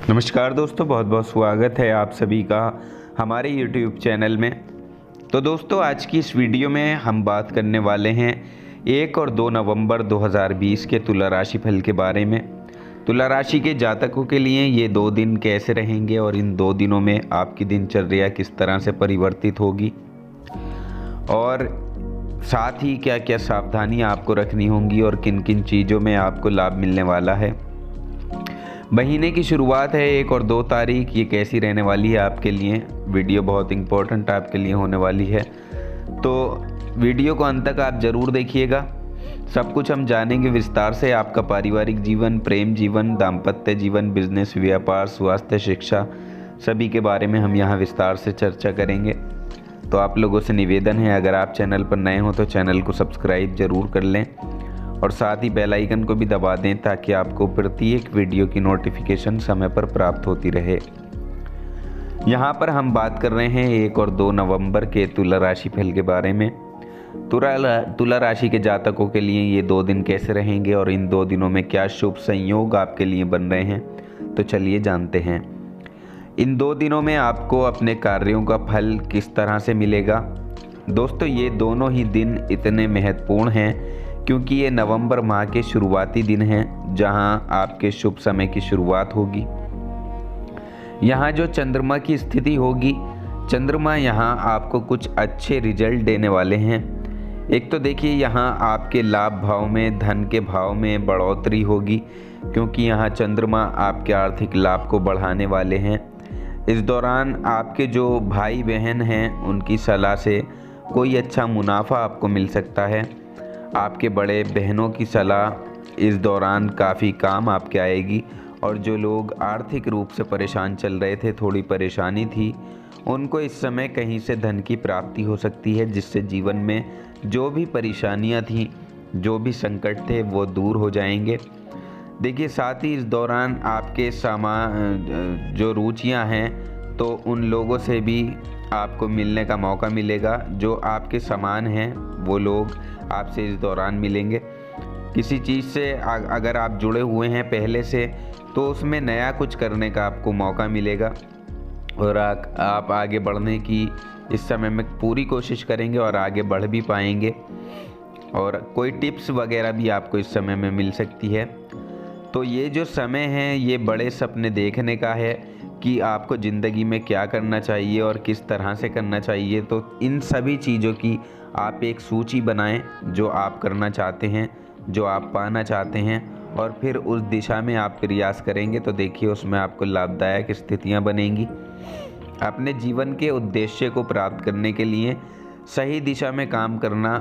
नमस्कार दोस्तों, बहुत बहुत स्वागत है आप सभी का हमारे YouTube चैनल में। तो दोस्तों, आज की इस वीडियो में हम बात करने वाले हैं 1 और 2 नवंबर 2020 के तुला राशि फल के बारे में। तुला राशि के जातकों के लिए ये 2 दिन कैसे रहेंगे और इन 2 दिनों में आपकी दिनचर्या किस तरह से परिवर्तित होगी और साथ ही क्या क्या सावधानियाँ आपको रखनी होंगी और किन किन चीज़ों में आपको लाभ मिलने वाला है। महीने की शुरुआत है 1 और 2 तारीख, ये कैसी रहने वाली है आपके लिए। वीडियो बहुत इम्पोर्टेंट आपके लिए होने वाली है, तो वीडियो को अंत तक आप ज़रूर देखिएगा। सब कुछ हम जानेंगे विस्तार से। आपका पारिवारिक जीवन, प्रेम जीवन, दाम्पत्य जीवन, बिजनेस, व्यापार, स्वास्थ्य, शिक्षा, सभी के बारे में हम यहाँ विस्तार से चर्चा करेंगे। तो आप लोगों से निवेदन है, अगर आप चैनल पर नए हो तो चैनल को सब्सक्राइब ज़रूर कर लें और साथ ही बेल आइकन को भी दबा दें ताकि आपको प्रत्येक वीडियो की नोटिफिकेशन समय पर प्राप्त होती रहे। यहाँ पर हम बात कर रहे हैं 1 और 2 नवंबर के तुला राशि फल के बारे में। तुला राशि के जातकों के लिए ये 2 दिन कैसे रहेंगे और इन 2 दिनों में क्या शुभ संयोग आपके लिए बन रहे हैं, तो चलिए जानते हैं। इन 2 दिनों में आपको अपने कार्यों का फल किस तरह से मिलेगा। दोस्तों, ये दोनों ही दिन इतने महत्वपूर्ण हैं क्योंकि ये नवंबर माह के शुरुआती दिन हैं जहां आपके शुभ समय की शुरुआत होगी। यहाँ जो चंद्रमा की स्थिति होगी, चंद्रमा यहाँ आपको कुछ अच्छे रिजल्ट देने वाले हैं। एक तो देखिए, यहाँ आपके लाभ भाव में, धन के भाव में बढ़ोतरी होगी क्योंकि यहाँ चंद्रमा आपके आर्थिक लाभ को बढ़ाने वाले हैं। इस दौरान आपके जो भाई बहन हैं उनकी सलाह से कोई अच्छा मुनाफा आपको मिल सकता है। आपके बड़े बहनों की सलाह इस दौरान काफ़ी काम आपके आएगी और जो लोग आर्थिक रूप से परेशान चल रहे थे, थोड़ी परेशानी थी, उनको इस समय कहीं से धन की प्राप्ति हो सकती है जिससे जीवन में जो भी परेशानियां थीं, जो भी संकट थे, वो दूर हो जाएंगे। देखिए, साथ ही इस दौरान आपके जो रुचियां हैं तो उन लोगों से भी आपको मिलने का मौका मिलेगा। जो आपके समान हैं वो लोग आपसे इस दौरान मिलेंगे। किसी चीज़ से अगर आप जुड़े हुए हैं पहले से, तो उसमें नया कुछ करने का आपको मौका मिलेगा और आप आगे बढ़ने की इस समय में पूरी कोशिश करेंगे और आगे बढ़ भी पाएंगे। और कोई टिप्स वगैरह भी आपको इस समय में मिल सकती है। तो ये जो समय है, ये बड़े सपने देखने का है कि आपको ज़िंदगी में क्या करना चाहिए और किस तरह से करना चाहिए। तो इन सभी चीज़ों की आप एक सूची बनाएं जो आप करना चाहते हैं, जो आप पाना चाहते हैं, और फिर उस दिशा में आप प्रयास करेंगे तो देखिए उसमें आपको लाभदायक स्थितियां बनेंगी। अपने जीवन के उद्देश्य को प्राप्त करने के लिए सही दिशा में काम करना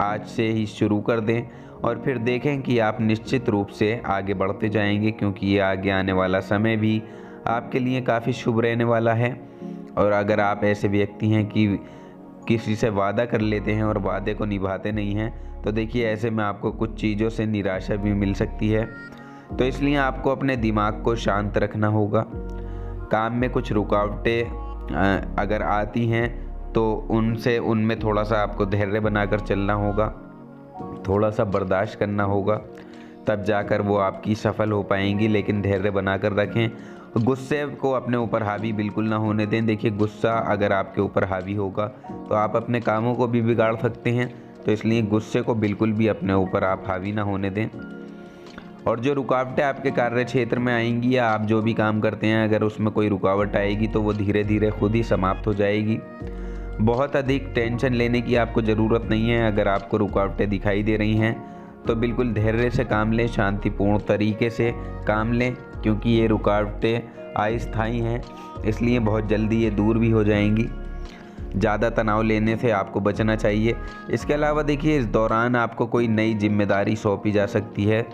आज से ही शुरू कर दें और फिर देखें कि आप निश्चित रूप से आगे बढ़ते जाएंगे क्योंकि ये आगे आने वाला समय भी आपके लिए काफ़ी शुभ रहने वाला है। और अगर आप ऐसे व्यक्ति हैं कि किसी से वादा कर लेते हैं और वादे को निभाते नहीं हैं, तो देखिए ऐसे में आपको कुछ चीज़ों से निराशा भी मिल सकती है। तो इसलिए आपको अपने दिमाग को शांत रखना होगा। काम में कुछ रुकावटें अगर आती हैं तो उनमें थोड़ा सा आपको धैर्य बनाकर चलना होगा, थोड़ा सा बर्दाश्त करना होगा, तब जाकर वो आपकी सफल हो पाएंगी। लेकिन धैर्य बनाकर रखें। गुस्से को अपने ऊपर हावी बिल्कुल ना होने दें। देखिए, गुस्सा अगर आपके ऊपर हावी होगा तो आप अपने कामों को भी बिगाड़ सकते हैं। तो इसलिए गुस्से को बिल्कुल भी अपने ऊपर आप हावी ना होने दें। और जो रुकावटें आपके कार्य क्षेत्र में आएंगी या आप जो भी काम करते हैं, अगर उसमें कोई रुकावट आएगी तो वो धीरे धीरे खुद ही समाप्त हो जाएगी। बहुत अधिक टेंशन लेने की आपको ज़रूरत नहीं है। अगर आपको रुकावटें दिखाई दे रही हैं तो बिल्कुल धैर्य से काम लें, शांतिपूर्ण तरीके से काम लें क्योंकि ये रुकावटें अस्थायी हैं, इसलिए बहुत जल्दी ये दूर भी हो जाएंगी। ज़्यादा तनाव लेने से आपको बचना चाहिए। इसके अलावा देखिए, इस दौरान आपको कोई नई जिम्मेदारी सौंपी जा सकती है,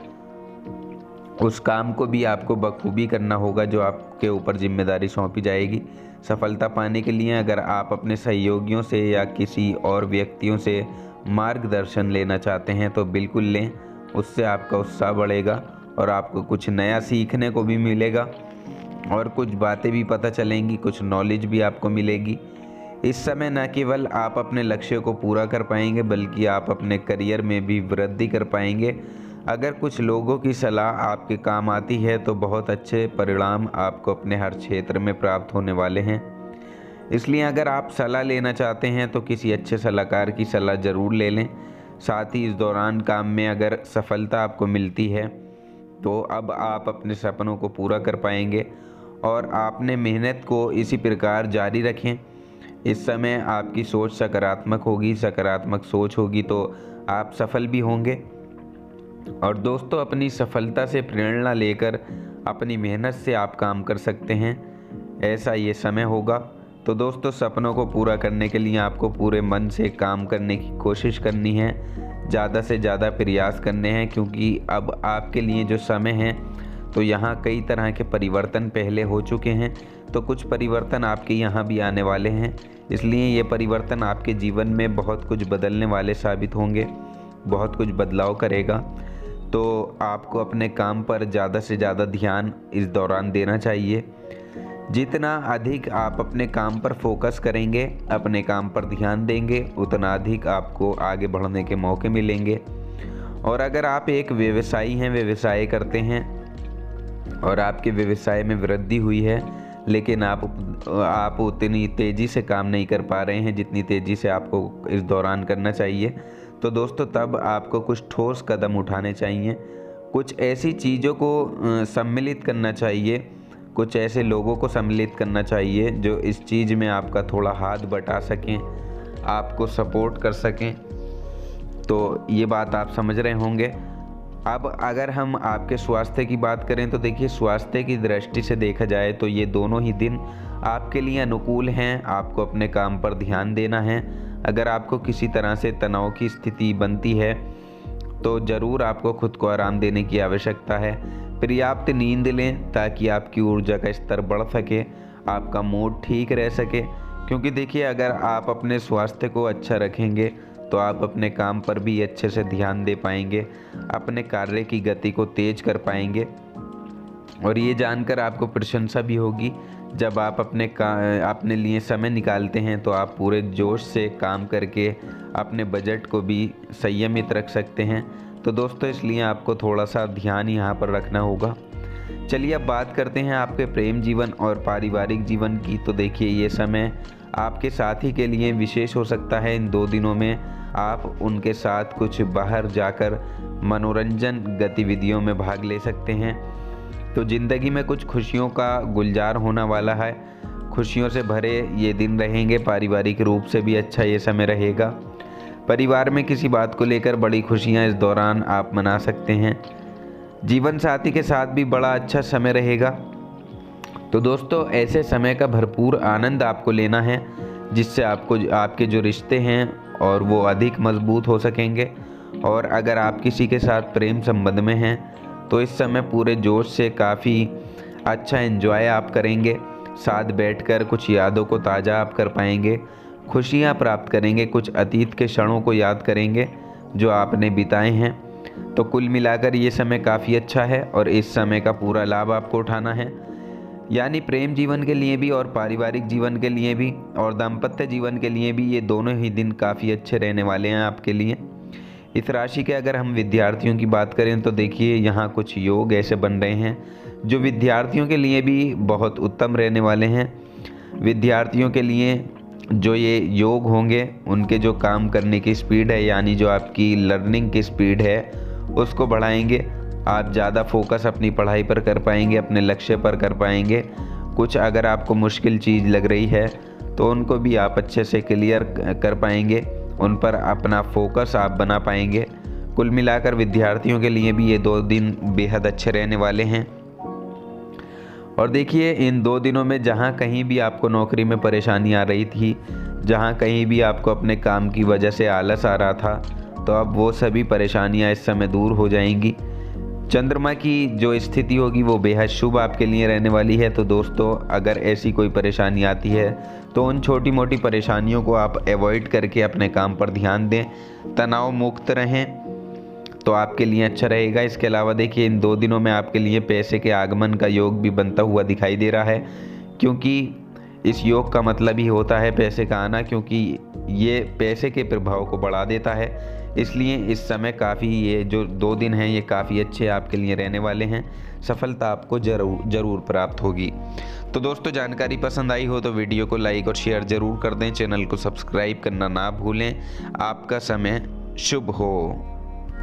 उस काम को भी आपको बखूबी करना होगा जो आपके ऊपर जिम्मेदारी सौंपी जाएगी। सफलता पाने के लिए अगर आप अपने सहयोगियों से या किसी और व्यक्तियों से मार्गदर्शन लेना चाहते हैं तो बिल्कुल लें, उससे आपका उत्साह बढ़ेगा और आपको कुछ नया सीखने को भी मिलेगा और कुछ बातें भी पता चलेंगी, कुछ नॉलेज भी आपको मिलेगी। इस समय न केवल आप अपने लक्ष्य को पूरा कर पाएंगे बल्कि आप अपने करियर में भी वृद्धि कर पाएंगे। अगर कुछ लोगों की सलाह आपके काम आती है तो बहुत अच्छे परिणाम आपको अपने हर क्षेत्र में प्राप्त होने वाले हैं। इसलिए अगर आप सलाह लेना चाहते हैं तो किसी अच्छे सलाहकार की सलाह ज़रूर ले लें। साथ ही इस दौरान काम में अगर सफलता आपको मिलती है तो अब आप अपने सपनों को पूरा कर पाएंगे और आपने मेहनत को इसी प्रकार जारी रखें। इस समय आपकी सोच सकारात्मक होगी, सकारात्मक सोच होगी तो आप सफल भी होंगे। और दोस्तों, अपनी सफलता से प्रेरणा लेकर अपनी मेहनत से आप काम कर सकते हैं, ऐसा ये समय होगा। तो दोस्तों, सपनों को पूरा करने के लिए आपको पूरे मन से काम करने की कोशिश करनी है, ज़्यादा से ज़्यादा प्रयास करने हैं, क्योंकि अब आपके लिए जो समय है तो यहाँ कई तरह के परिवर्तन पहले हो चुके हैं, तो कुछ परिवर्तन आपके यहाँ भी आने वाले हैं। इसलिए ये परिवर्तन आपके जीवन में बहुत कुछ बदलने वाले साबित होंगे, बहुत कुछ बदलाव करेगा। तो आपको अपने काम पर ज़्यादा से ज़्यादा ध्यान इस दौरान देना चाहिए। जितना अधिक आप अपने काम पर फोकस करेंगे, अपने काम पर ध्यान देंगे, उतना अधिक आपको आगे बढ़ने के मौके मिलेंगे। और अगर आप एक व्यवसायी हैं, व्यवसाय करते हैं और आपके व्यवसाय में वृद्धि हुई है, लेकिन आप उतनी तेज़ी से काम नहीं कर पा रहे हैं जितनी तेज़ी से आपको इस दौरान करना चाहिए, तो दोस्तों तब आपको कुछ ठोस कदम उठाने चाहिए। कुछ ऐसी चीज़ों को सम्मिलित करना चाहिए, कुछ ऐसे लोगों को सम्मिलित करना चाहिए जो इस चीज़ में आपका थोड़ा हाथ बटा सकें, आपको सपोर्ट कर सकें। तो ये बात आप समझ रहे होंगे। अब अगर हम आपके स्वास्थ्य की बात करें तो देखिए, स्वास्थ्य की दृष्टि से देखा जाए तो ये दोनों ही दिन आपके लिए अनुकूल हैं। आपको अपने काम पर ध्यान देना है। अगर आपको किसी तरह से तनाव की स्थिति बनती है तो ज़रूर आपको खुद को आराम देने की आवश्यकता है। पर्याप्त नींद लें ताकि आपकी ऊर्जा का स्तर बढ़ सके, आपका मूड ठीक रह सके। क्योंकि देखिए, अगर आप अपने स्वास्थ्य को अच्छा रखेंगे तो आप अपने काम पर भी अच्छे से ध्यान दे पाएंगे, अपने कार्य की गति को तेज कर पाएंगे। और ये जानकर आपको प्रशंसा भी होगी, जब आप अपने लिए समय निकालते हैं तो आप पूरे जोश से काम करके अपने बजट को भी संयमित रख सकते हैं। तो दोस्तों, इसलिए आपको थोड़ा सा ध्यान यहाँ पर रखना होगा। चलिए अब बात करते हैं आपके प्रेम जीवन और पारिवारिक जीवन की। तो देखिए, ये समय आपके साथी के लिए विशेष हो सकता है। इन 2 दिनों में आप उनके साथ कुछ बाहर जाकर मनोरंजन गतिविधियों में भाग ले सकते हैं। तो ज़िंदगी में कुछ खुशियों का गुलजार होने वाला है, खुशियों से भरे ये दिन रहेंगे। पारिवारिक रूप से भी अच्छा ये समय रहेगा। परिवार में किसी बात को लेकर बड़ी खुशियाँ इस दौरान आप मना सकते हैं। जीवन साथी के साथ भी बड़ा अच्छा समय रहेगा। तो दोस्तों, ऐसे समय का भरपूर आनंद आपको लेना है, जिससे आपके जो रिश्ते हैं और वो अधिक मजबूत हो सकेंगे। और अगर आप किसी के साथ प्रेम संबंध में हैं तो इस समय पूरे जोश से काफ़ी अच्छा एंजॉय आप करेंगे। साथ बैठकर कुछ यादों को ताज़ा आप कर पाएंगे, खुशियाँ प्राप्त करेंगे, कुछ अतीत के क्षणों को याद करेंगे जो आपने बिताए हैं। तो कुल मिलाकर ये समय काफ़ी अच्छा है और इस समय का पूरा लाभ आपको उठाना है। यानी प्रेम जीवन के लिए भी और पारिवारिक जीवन के लिए भी और दाम्पत्य जीवन के लिए भी ये दोनों ही दिन काफ़ी अच्छे रहने वाले हैं आपके लिए। इस राशि के अगर हम विद्यार्थियों की बात करें तो देखिए, यहाँ कुछ योग ऐसे बन रहे हैं जो विद्यार्थियों के लिए भी बहुत उत्तम रहने वाले हैं। विद्यार्थियों के लिए जो ये योग होंगे, उनके जो काम करने की स्पीड है, यानी जो आपकी लर्निंग की स्पीड है, उसको बढ़ाएंगे। आप ज़्यादा फोकस अपनी पढ़ाई पर कर पाएंगे, अपने लक्ष्य पर कर पाएंगे। कुछ अगर आपको मुश्किल चीज़ लग रही है तो उनको भी आप अच्छे से क्लियर कर पाएंगे, उन पर अपना फोकस आप बना पाएंगे। कुल मिलाकर विद्यार्थियों के लिए भी ये 2 दिन बेहद अच्छे रहने वाले हैं। और देखिए, इन 2 दिनों में जहाँ कहीं भी आपको नौकरी में परेशानी आ रही थी, जहाँ कहीं भी आपको अपने काम की वजह से आलस आ रहा था, तो अब वो सभी परेशानियाँ इस समय दूर हो जाएंगी। चंद्रमा की जो स्थिति होगी वो बेहद शुभ आपके लिए रहने वाली है। तो दोस्तों, अगर ऐसी कोई परेशानी आती है तो उन छोटी मोटी परेशानियों को आप अवॉइड करके अपने काम पर ध्यान दें, तनाव मुक्त रहें, तो आपके लिए अच्छा रहेगा। इसके अलावा देखिए, इन 2 दिनों में आपके लिए पैसे के आगमन का योग भी बनता हुआ दिखाई दे रहा है, क्योंकि इस योग का मतलब ही होता है पैसे का आना, क्योंकि ये पैसे के प्रभाव को बढ़ा देता है। इसलिए इस समय काफ़ी, ये जो 2 दिन हैं ये काफ़ी अच्छे आपके लिए रहने वाले हैं। सफलता आपको ज़रूर प्राप्त होगी। तो दोस्तों, जानकारी पसंद आई हो तो वीडियो को लाइक और शेयर ज़रूर कर दें। चैनल को सब्सक्राइब करना ना भूलें। आपका समय शुभ हो।